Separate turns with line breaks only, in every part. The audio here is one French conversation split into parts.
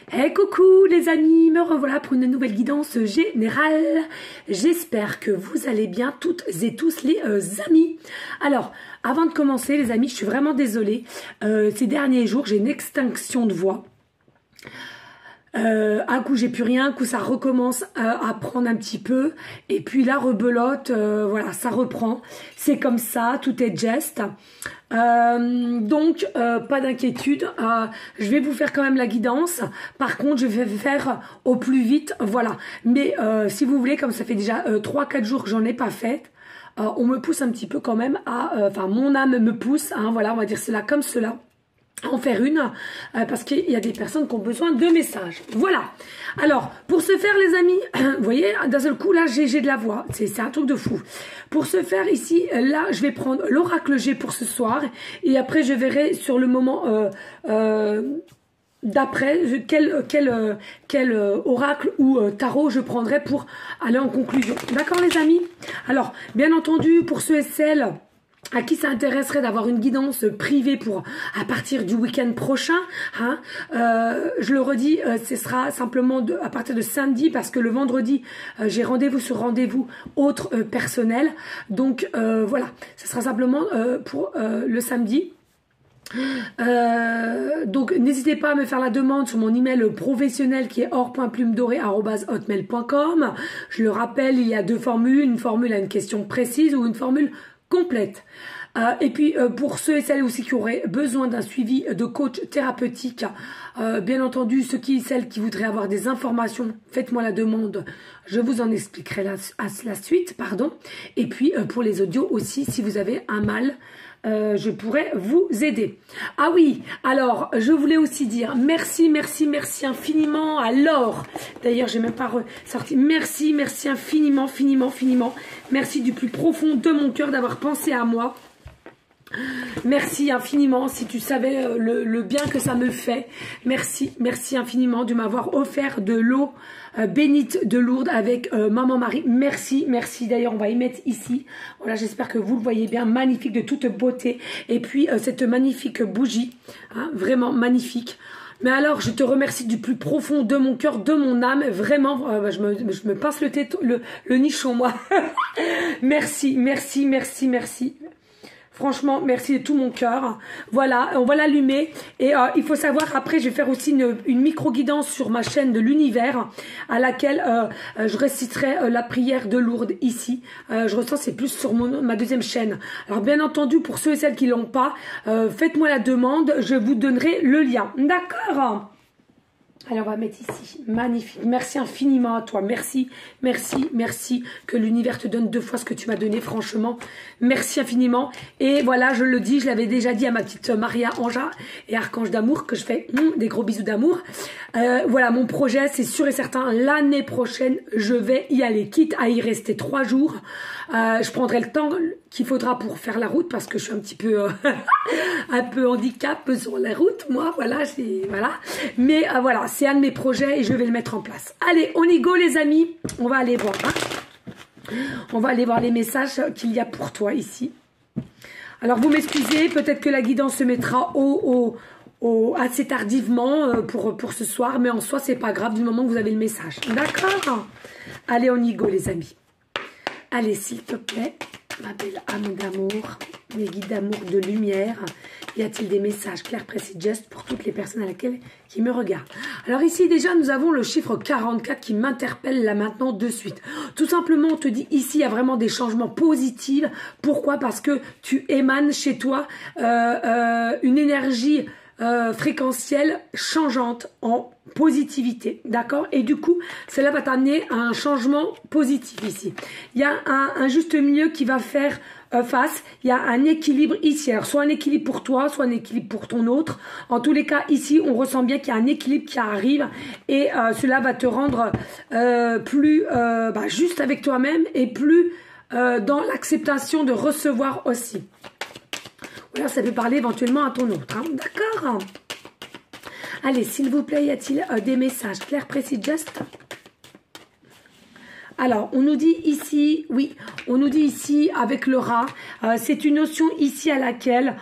Hey coucou les amis, me revoilà pour une nouvelle guidance générale. J'espère que vous allez bien toutes et tous les amis. Alors, avant de commencer les amis, je suis vraiment désolée. Ces derniers jours, j'ai une extinction de voix. Un coup j'ai plus rien, un coup ça recommence à prendre un petit peu, et puis là rebelote, voilà, ça reprend, c'est comme ça, tout est geste. Donc pas d'inquiétude, je vais vous faire quand même la guidance. Par contre je vais faire au plus vite, voilà. Mais si vous voulez, comme ça fait déjà 3-4 jours que j'en ai pas fait, on me pousse un petit peu quand même à, enfin mon âme me pousse, hein, voilà, on va dire cela comme cela, en faire une, parce qu'il y a des personnes qui ont besoin de messages. Voilà. Alors, pour ce faire, les amis, vous voyez, d'un seul coup, là, j'ai de la voix. C'est un truc de fou. Pour ce faire, ici, là, je vais prendre l'oracle G pour ce soir. Et après, je verrai sur le moment d'après quel oracle ou tarot je prendrai pour aller en conclusion. D'accord, les amis? Alors, bien entendu, pour ceux et celles à qui ça intéresserait d'avoir une guidance privée pour à partir du week-end prochain, hein, je le redis, ce sera simplement à partir de samedi, parce que le vendredi j'ai rendez-vous sur rendez-vous autre personnel, donc voilà, ce sera simplement pour le samedi. Donc n'hésitez pas à me faire la demande sur mon email professionnel qui est or.plumedorée@hotmail.com. Je le rappelle, il y a deux formules, une formule à une question précise ou une formule complète. Et puis pour ceux et celles aussi qui auraient besoin d'un suivi de coach thérapeutique, bien entendu celles qui voudraient avoir des informations, faites-moi la demande, je vous en expliquerai la suite, pardon. Et puis pour les audios aussi, si vous avez un mal, je pourrais vous aider. Ah oui, alors je voulais aussi dire merci infiniment à Laure. D'ailleurs, j'ai même pas ressorti. Merci infiniment. Merci du plus profond de mon cœur d'avoir pensé à moi. Merci infiniment, si tu savais le bien que ça me fait. Merci infiniment de m'avoir offert de l'eau bénite de Lourdes avec Maman Marie. Merci. D'ailleurs, on va y mettre ici. Voilà, j'espère que vous le voyez bien. Magnifique, de toute beauté. Et puis, cette magnifique bougie, hein, vraiment magnifique. Mais alors, je te remercie du plus profond de mon cœur, de mon âme. Vraiment, je me pince le nichon, moi. Merci. Franchement, merci de tout mon cœur. Voilà, on va l'allumer. Et il faut savoir, après, je vais faire aussi une micro-guidance sur ma chaîne de l'univers, à laquelle je réciterai la prière de Lourdes ici. Je ressens, c'est plus sur ma deuxième chaîne. Alors, bien entendu, pour ceux et celles qui l'ont pas, faites-moi la demande, je vous donnerai le lien. D'accord ? Allez, on va mettre ici. Magnifique. Merci infiniment à toi. Merci. Que l'univers te donne 2 fois ce que tu m'as donné, franchement. Merci infiniment. Et voilà, je le dis, je l'avais déjà dit à ma petite Maria Anja et Archange d'amour, que je fais des gros bisous d'amour. Voilà, mon projet, c'est sûr et certain, l'année prochaine, je vais y aller. Quitte à y rester 3 jours. Je prendrai le temps qu'il faudra pour faire la route, parce que je suis un petit peu un peu handicap sur la route, moi, voilà, voilà. Mais voilà, c'est un de mes projets et je vais le mettre en place. Allez, on y go les amis, on va aller voir, hein. On va aller voir les messages qu'il y a pour toi ici. Alors vous m'excusez, peut-être que la guidance se mettra assez tardivement pour ce soir, mais en soi c'est pas grave du moment que vous avez le message. D'accord? Allez, on y go les amis. Allez, s'il te plaît, ma belle âme d'amour, mes guides d'amour de lumière, y a-t-il des messages clairs, précis, justes pour toutes les personnes qui me regardent? Alors ici, déjà, nous avons le chiffre 44 qui m'interpelle là maintenant de suite. Tout simplement, on te dit ici, il y a vraiment des changements positifs. Pourquoi? Parce que tu émanes chez toi une énergie fréquentielle changeante en positivité, d'accord? Et du coup, cela va t'amener à un changement positif ici. Il y a un juste milieu qui va faire face, il y a un équilibre ici, alors soit un équilibre pour toi, soit un équilibre pour ton autre. En tous les cas, ici, on ressent bien qu'il y a un équilibre qui arrive et cela va te rendre plus juste avec toi-même et plus dans l'acceptation de recevoir aussi. Ou alors ça peut parler éventuellement à ton autre, hein. D'accord? Allez, s'il vous plaît, y a-t-il des messages clairs, précis, justes? Alors, on nous dit ici, oui, on nous dit ici avec le rat, c'est une notion ici à laquelle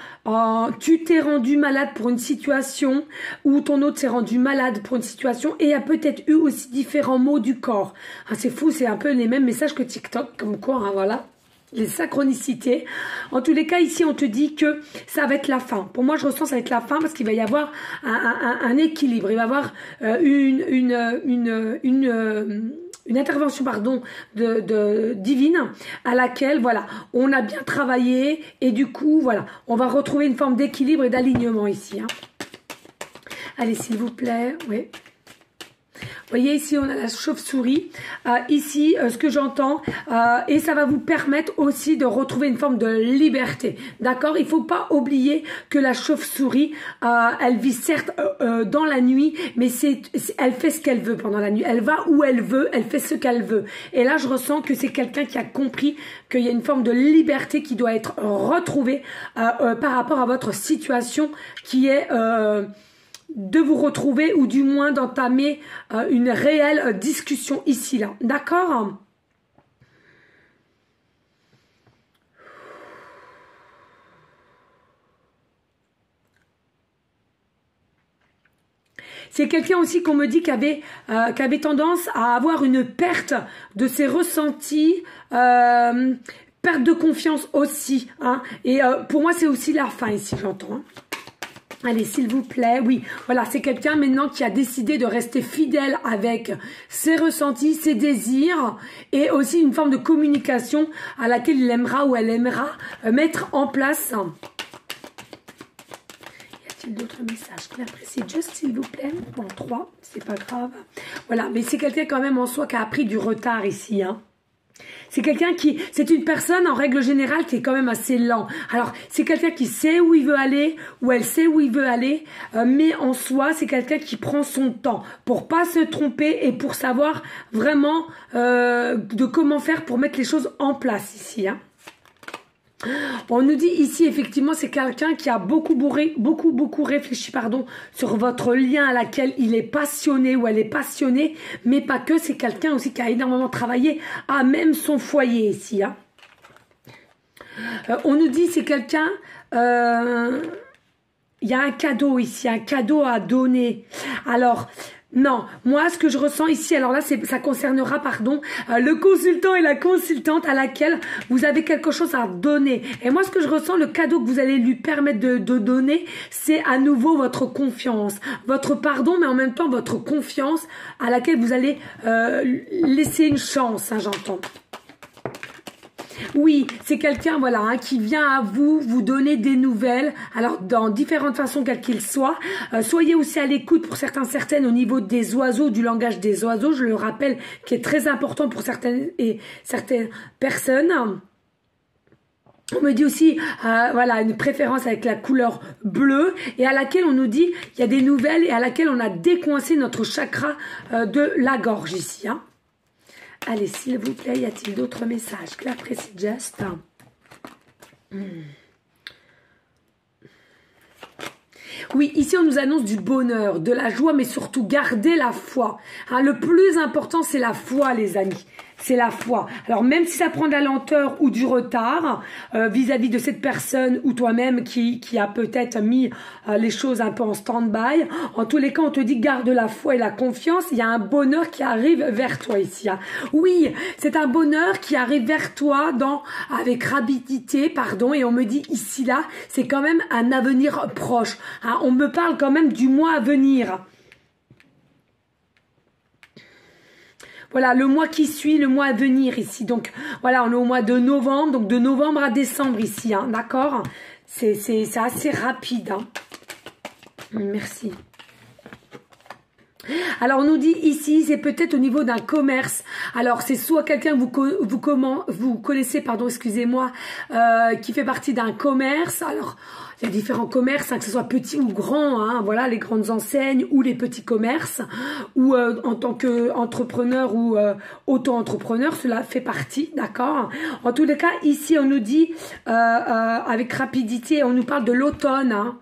tu t'es rendu malade pour une situation ou ton autre s'est rendu malade pour une situation et il y a peut-être eu aussi différents maux du corps. Ah, c'est fou, c'est un peu les mêmes messages que TikTok, comme quoi, hein, voilà. Les synchronicités. En tous les cas, ici, on te dit que ça va être la fin. Pour moi, je ressens que ça va être la fin parce qu'il va y avoir un équilibre. Il va y avoir une intervention, pardon, divine à laquelle, voilà, on a bien travaillé et du coup, voilà, on va retrouver une forme d'équilibre et d'alignement ici. Hein. Allez, s'il vous plaît, oui. Vous voyez ici on a la chauve-souris, ici ce que j'entends et ça va vous permettre aussi de retrouver une forme de liberté, d'accord? Il ne faut pas oublier que la chauve-souris elle vit certes dans la nuit mais elle fait ce qu'elle veut pendant la nuit, elle va où elle veut, elle fait ce qu'elle veut et là je ressens que c'est quelqu'un qui a compris qu'il y a une forme de liberté qui doit être retrouvée par rapport à votre situation qui est de vous retrouver ou du moins d'entamer une réelle discussion ici, là. D'accord? C'est quelqu'un aussi qu'on me dit qui avait tendance à avoir une perte de ses ressentis, perte de confiance aussi. Hein, et pour moi, c'est aussi la fin ici, j'entends. Hein. Allez, s'il vous plaît, oui, voilà, c'est quelqu'un maintenant qui a décidé de rester fidèle avec ses ressentis, ses désirs et aussi une forme de communication à laquelle il aimera ou elle aimera mettre en place. Y a-t-il d'autres messages clairs, précis? Juste, s'il vous plaît, bon, 3, c'est pas grave. Voilà, mais c'est quelqu'un quand même en soi qui a pris du retard ici, hein. C'est quelqu'un qui, c'est une personne en règle générale qui est quand même assez lent. Alors, c'est quelqu'un qui sait où il veut aller, ou elle sait où il veut aller, mais en soi, c'est quelqu'un qui prend son temps pour pas se tromper et pour savoir vraiment de comment faire pour mettre les choses en place ici. Hein. On nous dit ici, effectivement, c'est quelqu'un qui a beaucoup réfléchi, pardon, sur votre lien à laquelle il est passionné ou elle est passionnée, mais pas que, c'est quelqu'un aussi qui a énormément travaillé à même son foyer ici. Hein. On nous dit, c'est quelqu'un, il y a un cadeau ici, un cadeau à donner. Alors, non, moi ce que je ressens ici, alors là ça concernera pardon le consultant et la consultante à laquelle vous avez quelque chose à donner. Et moi ce que je ressens, le cadeau que vous allez lui permettre de donner, c'est à nouveau votre confiance, votre pardon, mais en même temps votre confiance à laquelle vous allez laisser une chance, hein, j'entends. Oui, c'est quelqu'un voilà hein, qui vient à vous donner des nouvelles, alors dans différentes façons quelles qu'ils soient. Soyez aussi à l'écoute pour certaines au niveau des oiseaux, du langage des oiseaux, je le rappelle, qui est très important pour certaines personnes. On me dit aussi, voilà, une préférence avec la couleur bleue et à laquelle on nous dit il y a des nouvelles et à laquelle on a décoincé notre chakra de la gorge ici, hein. Allez, s'il vous plaît, y a-t-il d'autres messages? Claire, précis, just. Oui, ici, on nous annonce du bonheur, de la joie, mais surtout, gardez la foi. Hein, le plus important, c'est la foi, les amis. C'est la foi. Alors, même si ça prend de la lenteur ou du retard vis-à-vis de cette personne ou toi-même qui a peut-être mis les choses un peu en stand-by, en tous les cas, on te dit garde la foi et la confiance. Il y a un bonheur qui arrive vers toi ici. Hein. Oui, c'est un bonheur qui arrive vers toi avec rapidité, pardon, et on me dit ici, là, c'est quand même un avenir proche. Hein. On me parle quand même du mois à venir. Voilà, le mois qui suit, le mois à venir ici. Donc, voilà, on est au mois de novembre. Donc, de novembre à décembre ici, hein, d'accord? C'est assez rapide. Hein. Merci. Alors, on nous dit ici, c'est peut-être au niveau d'un commerce. Alors, c'est soit quelqu'un que vous connaissez, pardon, excusez-moi, qui fait partie d'un commerce. Alors, il y a différents commerces, hein, que ce soit petits ou grands, hein, voilà, les grandes enseignes ou les petits commerces, ou en tant qu'entrepreneur ou auto-entrepreneur, cela fait partie, d'accord? En tous les cas, ici, on nous dit avec rapidité, on nous parle de l'automne, hein.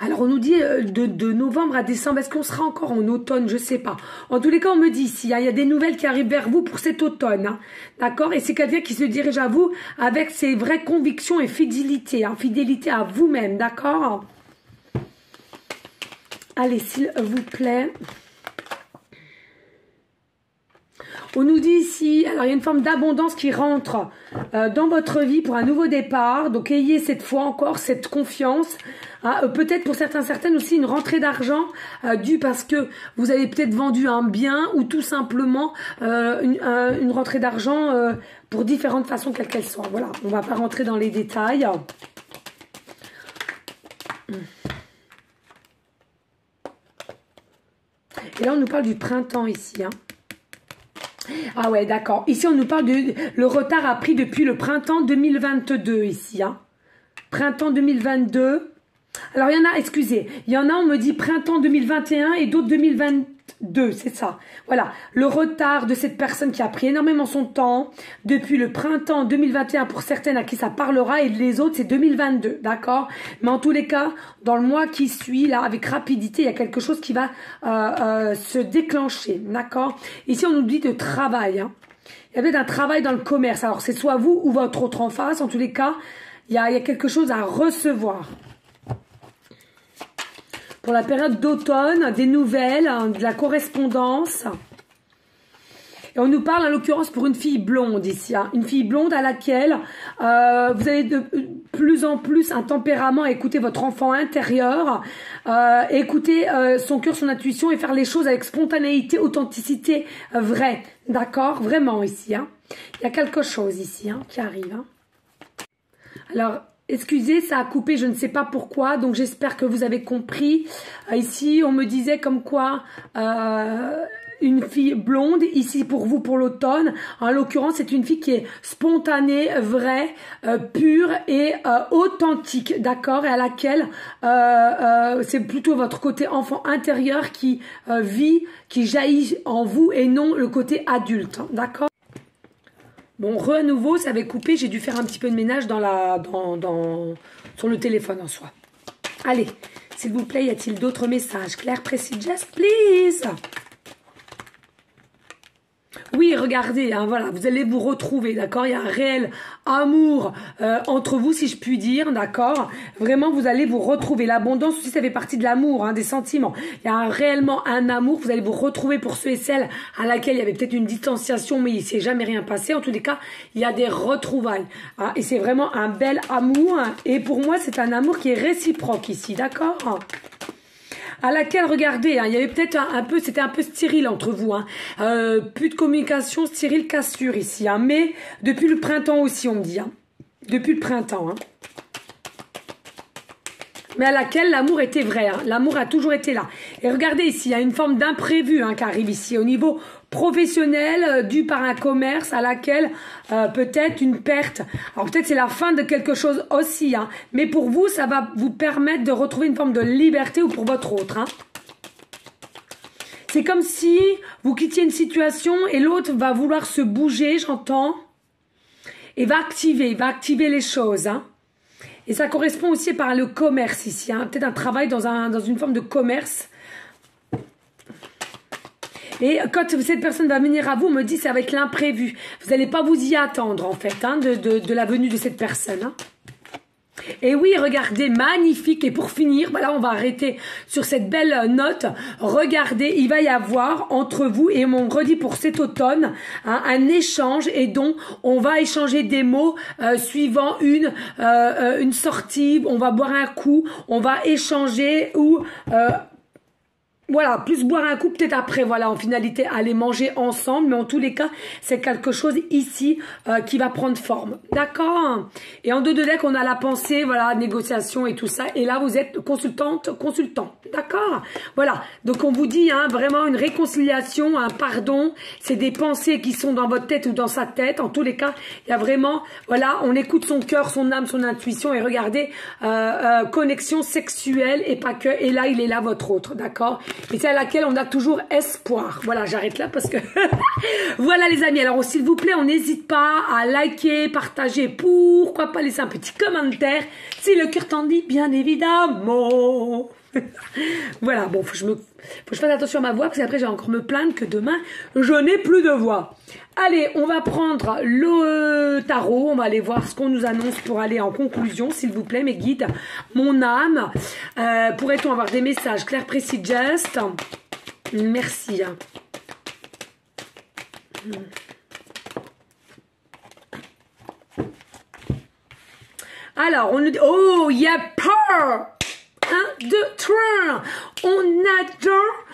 Alors, on nous dit de novembre à décembre. Est-ce qu'on sera encore en automne? Je sais pas. En tous les cas, on me dit ici, hein, il y a des nouvelles qui arrivent vers vous pour cet automne. Hein, d'accord? Et c'est quelqu'un qui se dirige à vous avec ses vraies convictions et fidélité. Hein, fidélité à vous-même. D'accord? Allez, s'il vous plaît. On nous dit ici, alors il y a une forme d'abondance qui rentre dans votre vie pour un nouveau départ. Donc ayez cette fois encore cette confiance. Hein, peut-être pour certaines aussi une rentrée d'argent due parce que vous avez peut-être vendu un bien ou tout simplement une rentrée d'argent pour différentes façons quelles qu'elles soient. Voilà, on ne va pas rentrer dans les détails. Et là on nous parle du printemps ici. Hein. Ah ouais, d'accord. Ici, on nous parle de le retard a pris depuis le printemps 2022 ici. Hein. Printemps 2022. Alors, il y en a, excusez, il y en a, on me dit printemps 2021 et d'autres 2022, c'est ça. Voilà, le retard de cette personne qui a pris énormément son temps depuis le printemps 2021 pour certaines à qui ça parlera et les autres, c'est 2022, d'accord? Mais en tous les cas, dans le mois qui suit, là, avec rapidité, il y a quelque chose qui va se déclencher, d'accord? Ici, on nous dit de travail. Hein. Il y a peut-être un travail dans le commerce. Alors, c'est soit vous ou votre autre en face. En tous les cas, il y a quelque chose à recevoir. Pour la période d'automne, des nouvelles, hein, de la correspondance. Et on nous parle en l'occurrence pour une fille blonde ici. Hein, une fille blonde à laquelle vous avez de plus en plus un tempérament à écouter votre enfant intérieur, écouter son cœur, son intuition et faire les choses avec spontanéité, authenticité vraie. D'accord? Vraiment ici. Hein. Il y a quelque chose ici hein, qui arrive. Hein. Alors... Excusez, ça a coupé, je ne sais pas pourquoi, donc j'espère que vous avez compris. Ici, on me disait comme quoi une fille blonde, ici pour vous pour l'automne. En l'occurrence, c'est une fille qui est spontanée, vraie, pure et authentique, d'accord? Et à laquelle c'est plutôt votre côté enfant intérieur qui vit, qui jaillit en vous et non le côté adulte, hein, d'accord? Bon, à nouveau, ça avait coupé. J'ai dû faire un petit peu de ménage sur le téléphone en soi. Allez, s'il vous plaît, y a-t-il d'autres messages? Claire, précis, just please. Oui, regardez, hein, voilà, vous allez vous retrouver, d'accord? Il y a un réel amour entre vous, si je puis dire, d'accord? Vraiment, vous allez vous retrouver. L'abondance aussi, ça fait partie de l'amour, hein, des sentiments. Il y a réellement un amour. Vous allez vous retrouver pour ceux et celles à laquelle il y avait peut-être une distanciation, mais il ne s'est jamais rien passé. En tous les cas, il y a des retrouvailles. Hein, et c'est vraiment un bel amour. Hein, et pour moi, c'est un amour qui est réciproque ici, d'accord? À laquelle, regardez, hein, il y avait peut-être un peu, c'était un peu stérile entre vous. Hein. Plus de communication, stérile, cassure ici. Hein. Mais depuis le printemps aussi, on me dit. Hein. Depuis le printemps. Hein. Mais à laquelle l'amour était vrai. Hein. L'amour a toujours été là. Et regardez ici, il y a une forme d'imprévu hein, qui arrive ici au niveau professionnel dû par un commerce à laquelle peut-être une perte. Alors peut-être c'est la fin de quelque chose aussi. Hein, mais pour vous, ça va vous permettre de retrouver une forme de liberté ou pour votre autre. Hein. C'est comme si vous quittiez une situation et l'autre va vouloir se bouger, j'entends. Et va activer les choses. Hein. Et ça correspond aussi par le commerce ici. Hein. Peut-être un travail dans une forme de commerce. Et quand cette personne va venir à vous, on me dit c'est avec l'imprévu. Vous n'allez pas vous y attendre en fait hein, de la venue de cette personne. Hein. Et oui, regardez, magnifique. Et pour finir, voilà, on va arrêter sur cette belle note. Regardez, il va y avoir entre vous, et on redit pour cet automne, hein, un échange et donc on va échanger des mots suivant une sortie, on va boire un coup, on va échanger ou... voilà, plus boire un coup peut-être après, voilà, en finalité, aller manger ensemble. Mais en tous les cas, c'est quelque chose ici qui va prendre forme. D'accord? Et en 2 de deck, on a la pensée, voilà, négociation et tout ça. Et là, vous êtes consultant. D'accord? Voilà. Donc, on vous dit, hein, vraiment une réconciliation, un pardon. C'est des pensées qui sont dans votre tête ou dans sa tête. En tous les cas, il y a vraiment, voilà, on écoute son cœur, son âme, son intuition. Et regardez, connexion sexuelle et pas que. Et là, il est là, votre autre. D'accord? et c'est à laquelle on a toujours espoir. Voilà, j'arrête là parce que... Voilà les amis, alors s'il vous plaît, on n'hésite pas à liker, partager, pourquoi pas laisser un petit commentaire, si le cœur t'en dit, bien évidemment. Voilà, bon, faut que je fasse attention à ma voix, parce qu'après, j'ai encore me plaindre que demain, je n'ai plus de voix. Allez, on va prendre le tarot, on va aller voir ce qu'on nous annonce pour aller en conclusion, s'il vous plaît, mes guides, mon âme. Pourrait-on avoir des messages clairs, précis, just? Merci. Alors, on nous dit, oh, il y a peur. 1, 2, 3. On adore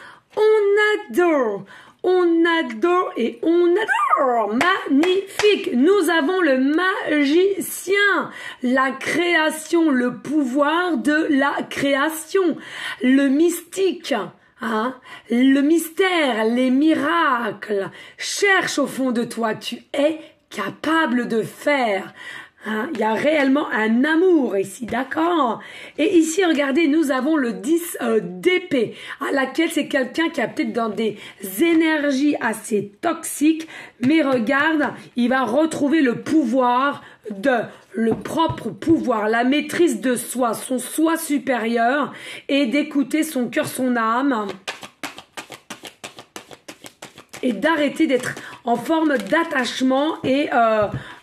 et on adore. Magnifique. Nous avons le magicien, la création, le pouvoir de la création, le mystique. Hein, le mystère, les miracles. Cherche au fond de toi, tu es capable de faire. Hein, il y a réellement un amour ici, d'accord? Et ici, regardez, nous avons le 10 d'épée, à laquelle c'est quelqu'un qui a peut-être dans des énergies assez toxiques, mais regarde, il va retrouver le pouvoir le propre pouvoir, la maîtrise de soi, son soi supérieur, et d'écouter son cœur, son âme, et d'arrêter d'être en forme d'attachement et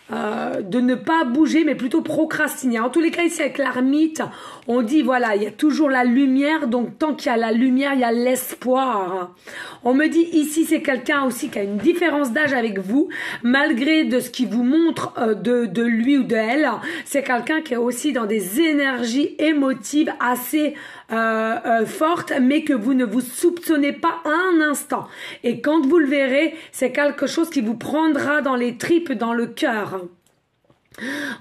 de ne pas bouger, mais plutôt procrastiner. En tous les cas, ici avec l'ermite, on dit voilà, il y a toujours la lumière, donc tant qu'il y a la lumière, il y a l'espoir. On me dit ici, c'est quelqu'un aussi qui a une différence d'âge avec vous, malgré de ce qu'il vous montre de lui ou de elle. C'est quelqu'un qui est aussi dans des énergies émotives assez fortes, mais que vous ne vous soupçonnez pas un instant. Et quand vous le verrez, c'est quelque chose qui vous prendra dans les tripes, dans le cœur.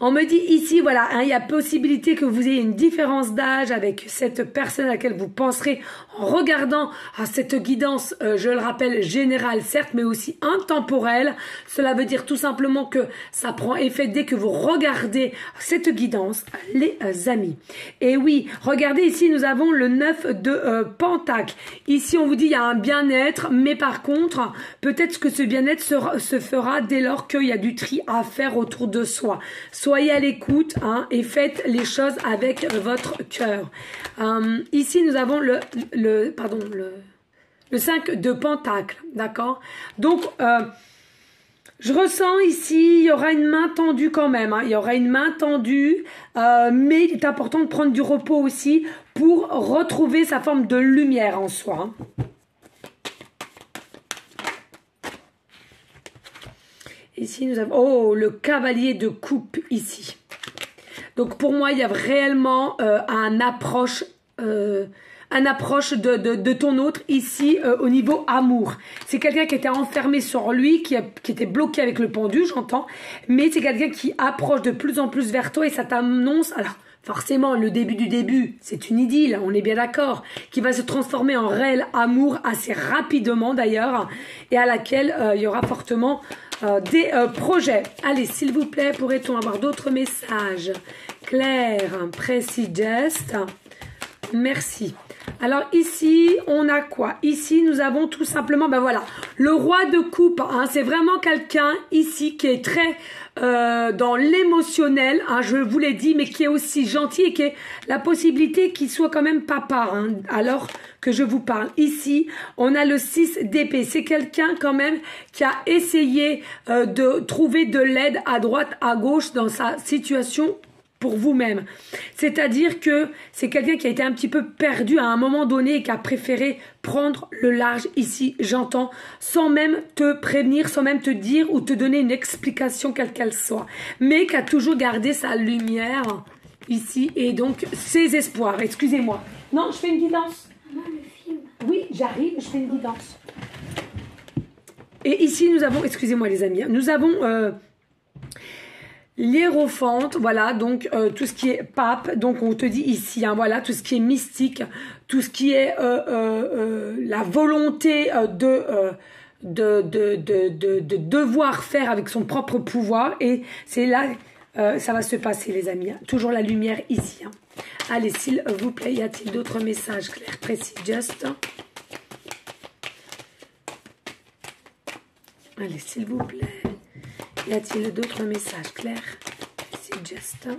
On me dit ici, voilà, hein, il y a possibilité que vous ayez une différence d'âge avec cette personne à laquelle vous penserez en regardant cette guidance, je le rappelle, générale, certes, mais aussi intemporelle. Cela veut dire tout simplement que ça prend effet dès que vous regardez cette guidance, les amis. Et oui, regardez ici, nous avons le 9 de Pentacle. Ici, on vous dit, il y a un bien-être, mais par contre, peut-être que ce bien-être se fera dès lors qu'il y a du tri à faire autour de soi. Soyez à l'écoute, hein, et faites les choses avec votre cœur. Ici, nous avons le 5 de Pentacle, d'accord? Donc, je ressens ici, il y aura une main tendue quand même, hein, il y aura une main tendue, mais il est important de prendre du repos aussi pour retrouver sa forme de lumière en soi. Hein. Ici, nous avons... Oh, le cavalier de coupe ici. Donc, pour moi, il y a réellement un approche de ton autre ici au niveau amour. C'est quelqu'un qui était enfermé sur lui, qui était bloqué avec le pendu, j'entends. Mais c'est quelqu'un qui approche de plus en plus vers toi et ça t'annonce... Alors, forcément, le début du début, c'est une idylle, on est bien d'accord, qui va se transformer en réel amour assez rapidement d'ailleurs, et à laquelle il y aura fortement des projets. Allez, s'il vous plaît, pourrait-on avoir d'autres messages clairs, précis, just? Merci. Alors ici, on a quoi? Ici, nous avons tout simplement, ben voilà, le roi de coupe. Hein, c'est vraiment quelqu'un ici qui est très dans l'émotionnel, hein, je vous l'ai dit, mais qui est aussi gentil et qui a la possibilité qu'il soit quand même papa, hein, alors que je vous parle. Ici, on a le 6 d'épée. C'est quelqu'un quand même qui a essayé de trouver de l'aide à droite, à gauche dans sa situation pour vous-même. C'est-à-dire que c'est quelqu'un qui a été un petit peu perdu à un moment donné et qui a préféré prendre le large ici, j'entends, sans même te prévenir, sans même te dire ou te donner une explication quelle qu'elle soit. Mais qui a toujours gardé sa lumière ici et donc ses espoirs. Excusez-moi. Non, je fais une guidance.
Maman, le film.
Oui, j'arrive, je fais une guidance. Et ici, nous avons, excusez-moi les amis, nous avons... l'hiérophante, voilà, donc tout ce qui est pape, donc on te dit ici, hein, voilà, tout ce qui est mystique, tout ce qui est la volonté de devoir faire avec son propre pouvoir, et c'est là, ça va se passer les amis, hein. Toujours la lumière ici. Hein. Allez, s'il vous plaît, y a-t-il d'autres messages clairs, précis, just? Allez, s'il vous plaît. Y a-t-il d'autres messages clairs? C'est juste.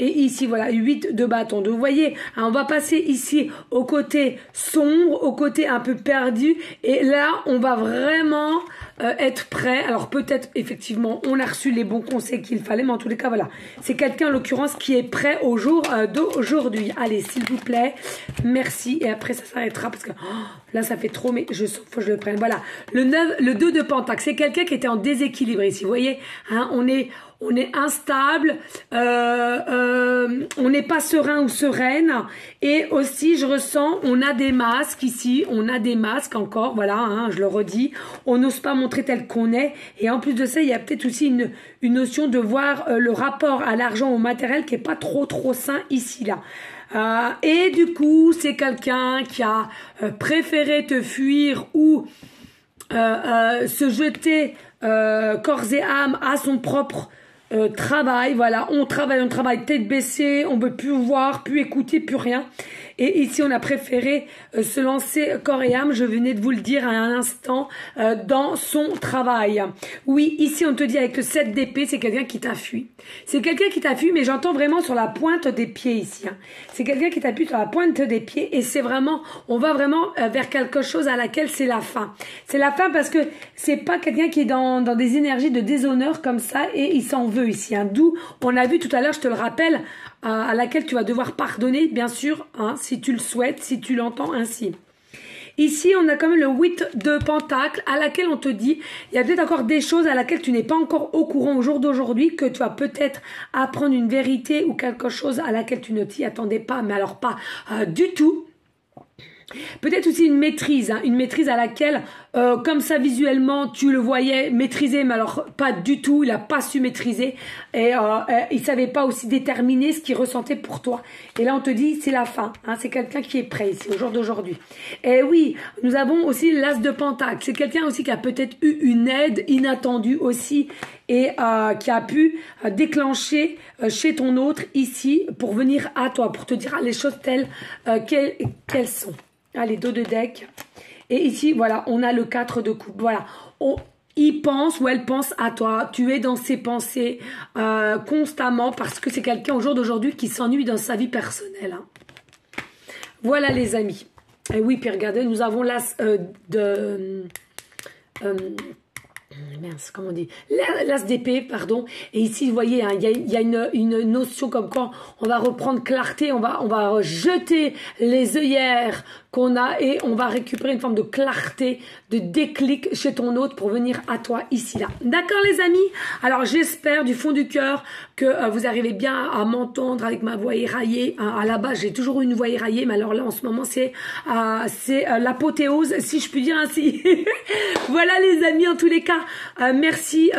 Et ici, voilà, 8 de bâton. Donc, vous voyez, hein, on va passer ici au côté sombre, au côté un peu perdu. Et là, on va vraiment être prêt. Alors, peut-être, effectivement, on a reçu les bons conseils qu'il fallait. Mais en tous les cas, voilà. C'est quelqu'un, en l'occurrence, qui est prêt au jour d'aujourd'hui. Allez, s'il vous plaît. Merci. Et après, ça s'arrêtera parce que là, ça fait trop. Mais faut que je le prenne. Voilà. Le 2 de Pentacle. C'est quelqu'un qui était en déséquilibre ici. Vous voyez, hein, on est instable, on n'est pas serein ou sereine, et aussi je ressens, on a des masques ici, on a des masques encore, voilà, hein, je le redis, on n'ose pas montrer tel qu'on est, et en plus de ça, il y a peut-être aussi une notion de voir le rapport à l'argent, au matériel qui est pas trop sain ici, là. Et du coup, c'est quelqu'un qui a préféré te fuir ou se jeter corps et âme à son propre travail, voilà, on travaille tête baissée, on veut plus voir, plus écouter, plus rien. Et ici, on a préféré se lancer corps et âme, je venais de vous le dire à un instant, dans son travail. Oui, ici, on te dit avec le 7 d'épée, c'est quelqu'un qui t'a fui. C'est quelqu'un qui t'a fui, mais j'entends vraiment sur la pointe des pieds ici. Hein. C'est quelqu'un qui t'appuie sur la pointe des pieds et c'est vraiment, on va vraiment vers quelque chose à laquelle c'est la fin. C'est la fin parce que c'est pas quelqu'un qui est dans des énergies de déshonneur comme ça et il s'en veut ici. Hein. D'où, on a vu tout à l'heure, je te le rappelle, à laquelle tu vas devoir pardonner, bien sûr, hein, si tu le souhaites, si tu l'entends ainsi. Ici, on a quand même le 8 de Pentacle, à laquelle on te dit, il y a peut-être encore des choses à laquelle tu n'es pas encore au courant au jour d'aujourd'hui, que tu vas peut-être apprendre une vérité ou quelque chose à laquelle tu ne t'y attendais pas, mais alors pas du tout. Peut-être aussi une maîtrise, hein, une maîtrise à laquelle, comme ça visuellement, tu le voyais maîtriser, mais alors pas du tout, il n'a pas su maîtriser et il savait pas aussi déterminer ce qu'il ressentait pour toi. Et là, on te dit, c'est la fin, hein, c'est quelqu'un qui est prêt ici, au jour d'aujourd'hui. Et oui, nous avons aussi l'As de Pentacle, c'est quelqu'un aussi qui a peut-être eu une aide inattendue aussi et qui a pu déclencher chez ton autre ici pour venir à toi, pour te dire les choses telles qu'elles sont. Allez, dos de deck. Et ici, voilà, on a le 4 de coupe. Voilà, il pense ou elle pense à toi. Tu es dans ses pensées constamment parce que c'est quelqu'un au jour d'aujourd'hui qui s'ennuie dans sa vie personnelle. Hein. Voilà les amis. Et oui, puis regardez, nous avons l'As mince, comment on dit, l'As d'épée, pardon. Et ici, vous voyez, hein, il y a une notion comme quand on va reprendre clarté, on va jeter les œillères qu'on a et on va récupérer une forme de clarté, de déclic chez ton autre pour venir à toi ici, là. D'accord, les amis? Alors, j'espère du fond du cœur que vous arrivez bien à m'entendre avec ma voix éraillée. À la base, j'ai toujours une voix éraillée, mais alors là, en ce moment, c'est l'apothéose, si je puis dire ainsi. Voilà, les amis, en tous les cas, merci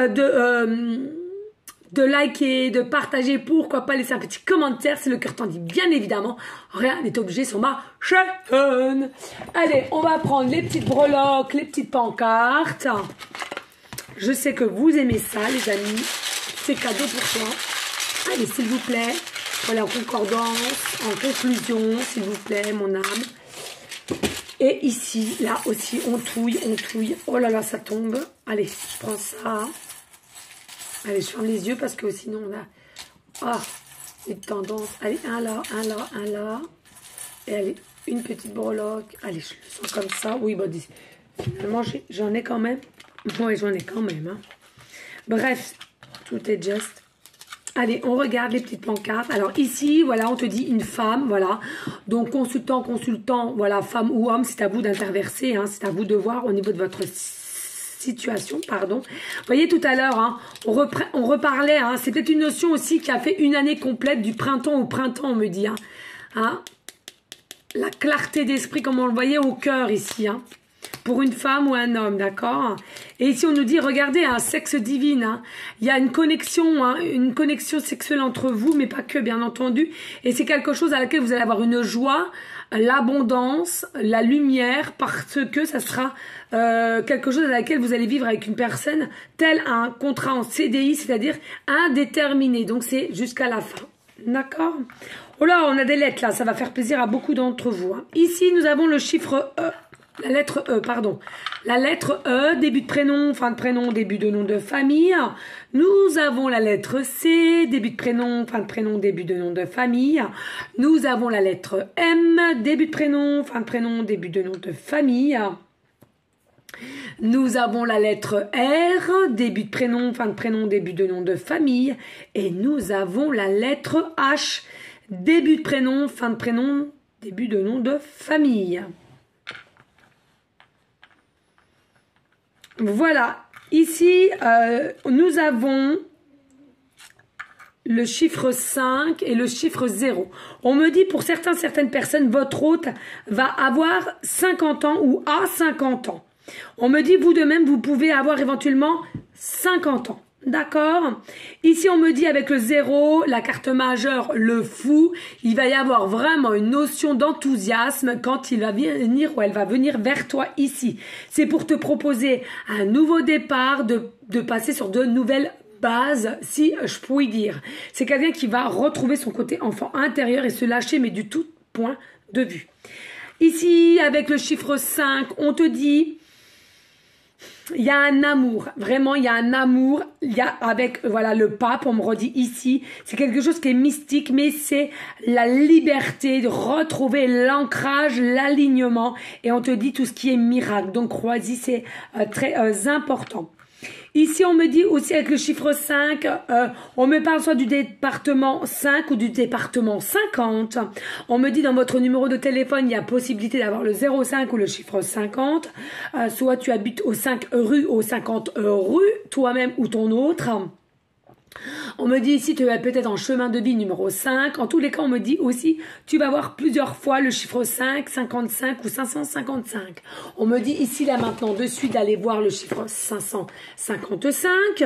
de liker, de partager, pourquoi pas laisser un petit commentaire si le cœur t'en dit, bien évidemment. Rien n'est obligé sur ma chaîne. Allez, on va prendre les petites breloques, les petites pancartes. Je sais que vous aimez ça, les amis. C'est cadeau pour toi. Allez, s'il vous plaît. Voilà, en concordance, en conclusion, s'il vous plaît, mon âme. Et ici, là aussi, on touille, on touille. Oh là là, ça tombe. Allez, je prends ça. Allez, je ferme les yeux parce que sinon on a des tendances. Allez, un là, un là, un là. Et allez, une petite breloque. Allez, je le sens comme ça. Oui, bah, finalement, j'en ai quand même. Ouais, j'en ai quand même. Hein. Bref, tout est juste. Allez, on regarde les petites pancartes. Alors ici, voilà, on te dit une femme, voilà. Donc consultant, voilà, femme ou homme, c'est à vous d'interverser, hein, c'est à vous de voir au niveau de votre situation, pardon. Vous voyez tout à l'heure, hein, on reparlait, hein, c'est peut-être une notion aussi qui a fait une année complète du printemps au printemps, on me dit. Hein. La clarté d'esprit, comme on le voyait au cœur ici, hein. Pour une femme ou un homme, d'accord? Et ici, on nous dit, regardez, un sexe divin. Hein. Il y a une connexion sexuelle entre vous, mais pas que, bien entendu. Et c'est quelque chose à laquelle vous allez avoir une joie, l'abondance, la lumière, parce que ça sera quelque chose à laquelle vous allez vivre avec une personne, tel un contrat en CDI, c'est-à-dire indéterminé. Donc, c'est jusqu'à la fin. D'accord? Oh là, on a des lettres, là. Ça va faire plaisir à beaucoup d'entre vous. Hein. Ici, nous avons le chiffre la lettre E, pardon. La lettre E, début de prénom, fin de prénom, début de nom de famille. Nous avons la lettre C, début de prénom, fin de prénom, début de nom de famille. Nous avons la lettre M, début de prénom, fin de prénom, début de nom de famille. Nous avons la lettre R, début de prénom, fin de prénom, début de nom de famille. Et nous avons la lettre H, début de prénom, fin de prénom, début de nom de famille. Voilà, ici, nous avons le chiffre 5 et le chiffre 0. On me dit pour certaines personnes, votre hôte va avoir 50 ans ou a 50 ans. On me dit, vous de même, vous pouvez avoir éventuellement 50 ans. D'accord? Ici, on me dit avec le 0, la carte majeure, le fou, il va y avoir vraiment une notion d'enthousiasme quand il va venir ou elle va venir vers toi ici. C'est pour te proposer un nouveau départ, de passer sur de nouvelles bases, si je puis dire. C'est quelqu'un qui va retrouver son côté enfant intérieur et se lâcher, mais du tout point de vue. Ici, avec le chiffre 5, on te dit... Il y a un amour, vraiment il y a un amour, il y a avec voilà le pape, on me redit ici, c'est quelque chose qui est mystique, mais c'est la liberté de retrouver l'ancrage, l'alignement, et on te dit tout ce qui est miracle, donc crois-y, c'est très important. Ici, on me dit aussi avec le chiffre 5, on me parle soit du département 5 ou du département 50. On me dit dans votre numéro de téléphone, il y a possibilité d'avoir le 05 ou le chiffre 50. Soit tu habites au 5 rue, au 50 rue, toi-même ou ton autre. On me dit ici, tu es peut-être en chemin de vie numéro 5. En tous les cas, on me dit aussi, tu vas voir plusieurs fois le chiffre 5, 55 ou 555. On me dit ici, là maintenant, de suite, d'aller voir le chiffre 555.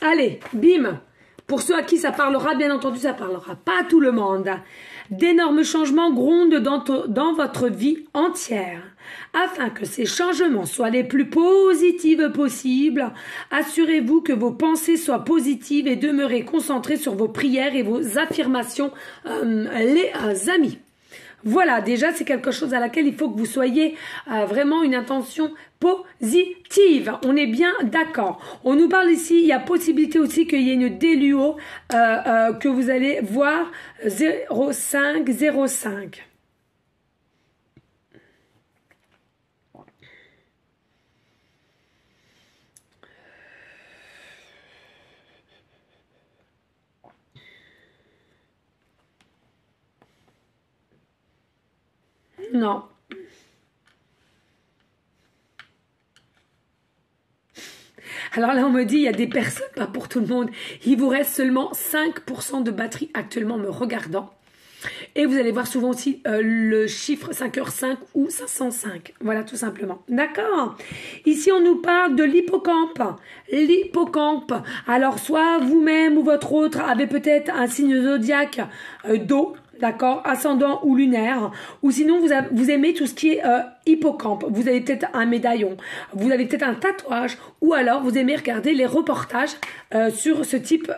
Allez, bim. Pour ceux à qui ça parlera, bien entendu, ça parlera pas à tout le monde. D'énormes changements grondent dans votre vie entière. Afin que ces changements soient les plus positifs possibles, assurez-vous que vos pensées soient positives et demeurez concentrés sur vos prières et vos affirmations, les amis. Voilà, déjà, c'est quelque chose à laquelle il faut que vous soyez vraiment une intention positive. On est bien d'accord. On nous parle ici, il y a possibilité aussi qu'il y ait une déluo que vous allez voir 0505. Non. Alors là, on me dit, il y a des personnes, pas pour tout le monde. Il vous reste seulement 5% de batterie actuellement me regardant. Et vous allez voir souvent aussi le chiffre 5h05 ou 505. Voilà, tout simplement. D'accord? Ici, on nous parle de l'hippocampe. L'hippocampe. Alors, soit vous-même ou votre autre avez peut-être un signe zodiaque d'eau. D'accord, ascendant ou lunaire, ou sinon vous aimez tout ce qui est hippocampe, vous avez peut-être un médaillon, vous avez peut-être un tatouage, ou alors vous aimez regarder les reportages sur ce type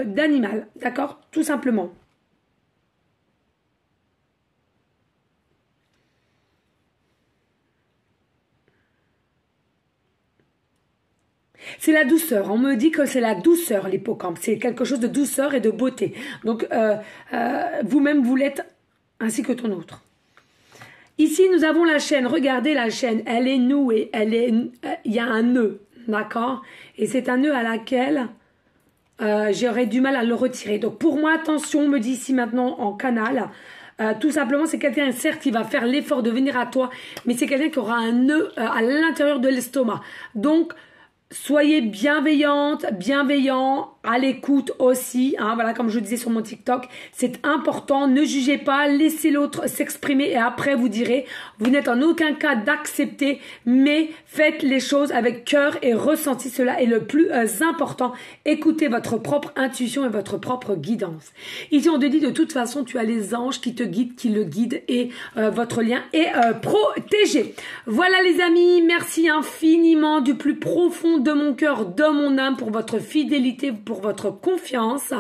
d'animal, d'accord, tout simplement. C'est la douceur. On me dit que c'est la douceur, l'hippocampe. C'est quelque chose de douceur et de beauté. Donc, vous-même, vous l'êtes ainsi que ton autre. Ici, nous avons la chaîne. Regardez la chaîne. Elle est nouée. Il y a un nœud. D'accord? Et c'est un nœud à laquelle j'aurais du mal à le retirer. Donc, pour moi, attention, on me dit ici maintenant en canal. Tout simplement, c'est quelqu'un, certes, qui va faire l'effort de venir à toi. Mais c'est quelqu'un qui aura un nœud à l'intérieur de l'estomac. Donc, soyez bienveillante, bienveillant, à l'écoute aussi, hein, voilà, comme je vous disais sur mon TikTok, c'est important, ne jugez pas, laissez l'autre s'exprimer et après vous direz, vous n'êtes en aucun cas d'accepter, mais faites les choses avec cœur et ressenti, cela est le plus important, écoutez votre propre intuition et votre propre guidance. Ici on te dit de toute façon, tu as les anges qui te guident, qui le guident et votre lien est protégé. Voilà les amis, merci infiniment du plus profond de mon cœur, de mon âme pour votre fidélité, pour pour votre confiance.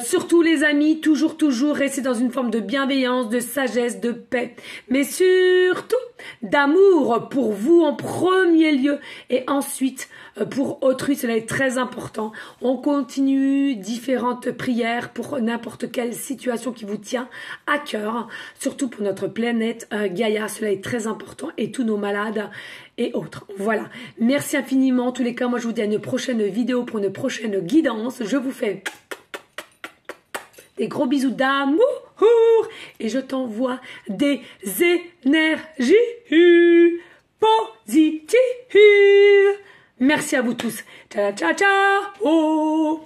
Surtout les amis, toujours, restez dans une forme de bienveillance, de sagesse, de paix, mais surtout d'amour pour vous en premier lieu et ensuite pour autrui, cela est très important. On continue différentes prières pour n'importe quelle situation qui vous tient à cœur, surtout pour notre planète Gaïa, cela est très important et tous nos malades et autres. Voilà, merci infiniment. En tous les cas, moi je vous dis à une prochaine vidéo pour une prochaine guidance. Je vous fais des gros bisous d'amour et je t'envoie des énergies positives. Merci à vous tous. Ciao, ciao, ciao.